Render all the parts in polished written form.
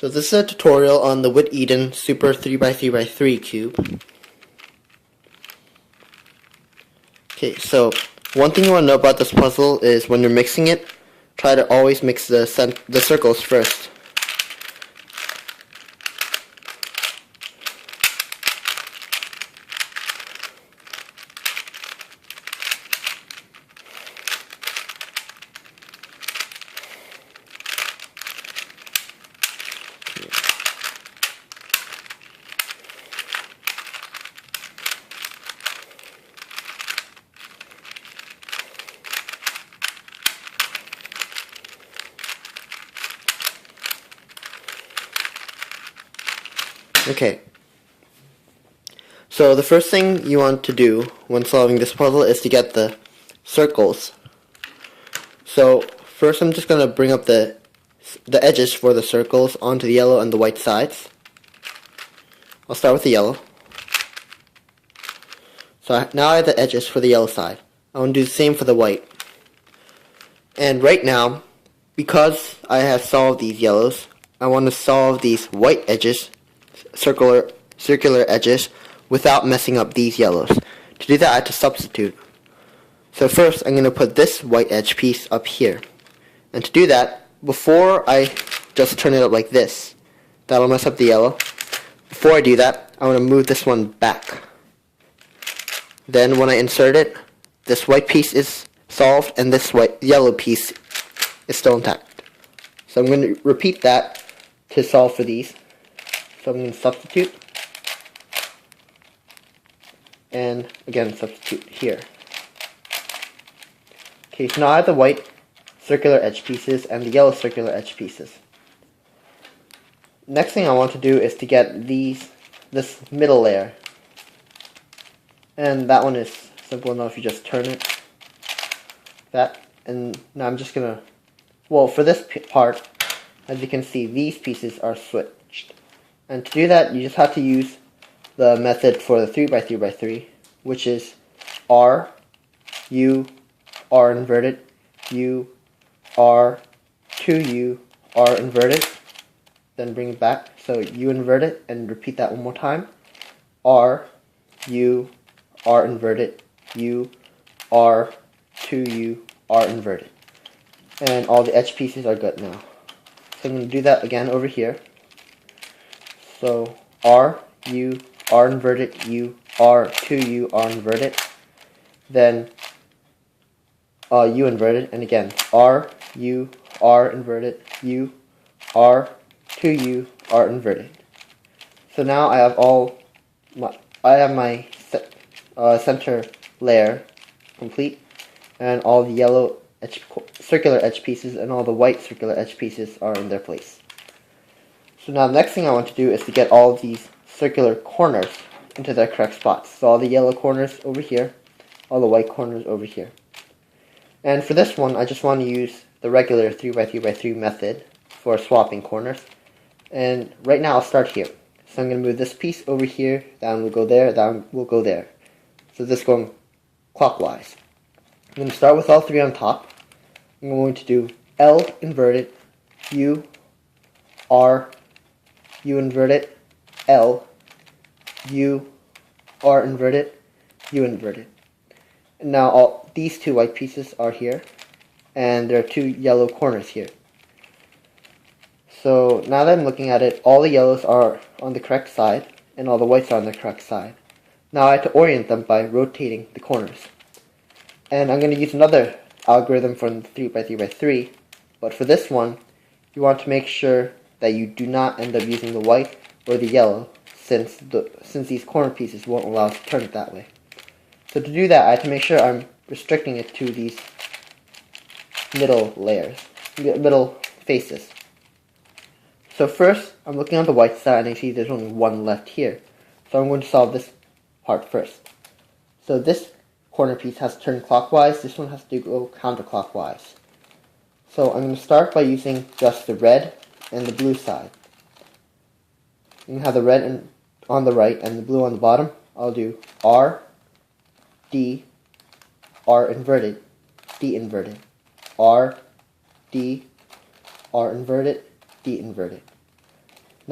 So this is a tutorial on the Witeden Super 3x3x3 cube. Okay, so one thing you want to know about this puzzle is when you're mixing it, try to always mix the circles first. Okay, so the first thing you want to do when solving this puzzle is to get the circles. So first I'm just going to bring up the edges for the circles onto the yellow and the white sides. I'll start with the yellow. So now I have the edges for the yellow side. I want to do the same for the white. And right now, because I have solved these yellows, I want to solve these white edges, circular edges, without messing up these yellows. To do that, I have to substitute. So first, I'm going to put this white edge piece up here. And to do that, before I just turn it up like this, that'll mess up the yellow. Before I do that, I want to move this one back. Then when I insert it, this white piece is solved and this yellow piece is still intact. So I'm going to repeat that to solve for these. So I'm going to substitute, and again substitute here. Okay, so now I have the white circular edge pieces and the yellow circular edge pieces. Next thing I want to do is to get this middle layer. And that one is simple enough, you just turn it. And now I'm just going to, well, for this part, as you can see, these pieces are switched. And to do that, you just have to use the method for the 3x3x3, which is R, U, R inverted, U, R, 2U, R inverted. Then bring it back. So U inverted, and repeat that one more time. R, U, R inverted, U, R, 2U, R inverted. And all the edge pieces are good now. So I'm going to do that again over here. So R, U, R inverted, U, R, 2U, R inverted. Then U inverted, and again R, U, R inverted, U, R, 2U, R inverted. So now I have my center layer complete, and all the yellow circular edge pieces and all the white circular edge pieces are in their place. So now the next thing I want to do is to get all of these circular corners into their correct spots. So all the yellow corners over here, all the white corners over here. And for this one, I just want to use the regular 3x3x3 method for swapping corners. And right now I'll start here. So I'm going to move this piece over here, that one will go there, that one will go there. So this going clockwise. I'm going to start with all three on top. I'm going to do L inverted, U, R, U inverted, L, U, R inverted, U inverted. And now all these two white pieces are here, and there are two yellow corners here. So now that I'm looking at it, all the yellows are on the correct side, and all the whites are on the correct side. Now I have to orient them by rotating the corners. And I'm going to use another algorithm from 3x3x3, but for this one, you want to make sure that you do not end up using the white or the yellow, since these corner pieces won't allow us to turn it that way. So to do that, I have to make sure I'm restricting it to these middle layers, middle faces. So first, I'm looking on the white side and I see there's only one left here. So I'm going to solve this part first. So this corner piece has to turn clockwise, this one has to go counterclockwise. So I'm going to start by using just the red and the blue side. You can have the red on the right and the blue on the bottom. I'll do R, D, R inverted, D inverted, R, D, R inverted, D inverted.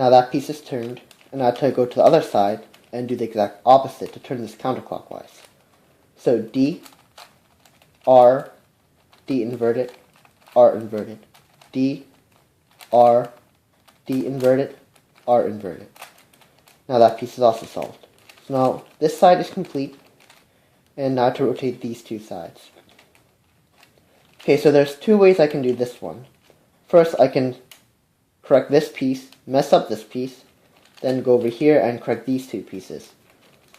Now that piece is turned, and now I have to go to the other side and do the exact opposite to turn this counterclockwise. So D, R, D inverted, R inverted, D, R, D inverted, R inverted. Now that piece is also solved. So now this side is complete, and now to rotate these two sides. Okay, so there's two ways I can do this one. First, I can correct this piece, mess up this piece, then go over here and correct these two pieces.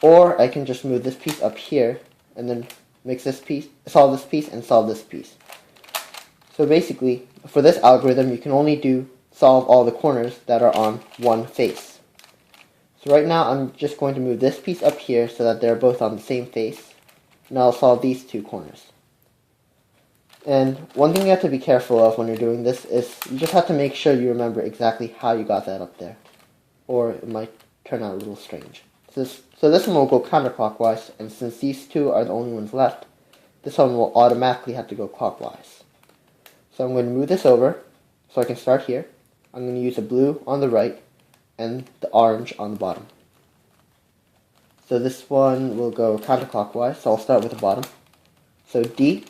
Or I can just move this piece up here and then mix this piece, solve this piece, and solve this piece. So basically, for this algorithm, you can only solve all the corners that are on one face. So right now, I'm just going to move this piece up here so that they're both on the same face, and I'll solve these two corners. And one thing you have to be careful of when you're doing this is you just have to make sure you remember exactly how you got that up there, or it might turn out a little strange. So this one will go counterclockwise, and since these two are the only ones left, this one will automatically have to go clockwise. So I'm going to move this over so I can start here. I'm going to use the blue on the right and the orange on the bottom. So this one will go counterclockwise, so I'll start with the bottom. So D,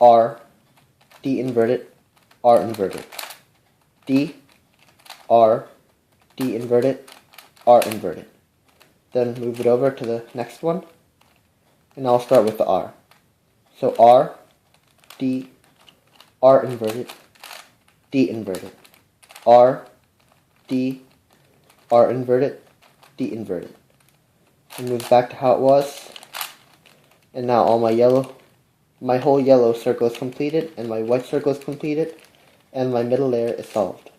R, D inverted, R inverted, D, R, D inverted, R inverted. Then move it over to the next one, and I'll start with the R. So R, D, R inverted, D inverted, R, D, R inverted, D inverted. And move back to how it was, and now all my whole yellow circle is completed, and my white circle is completed, and my middle layer is solved.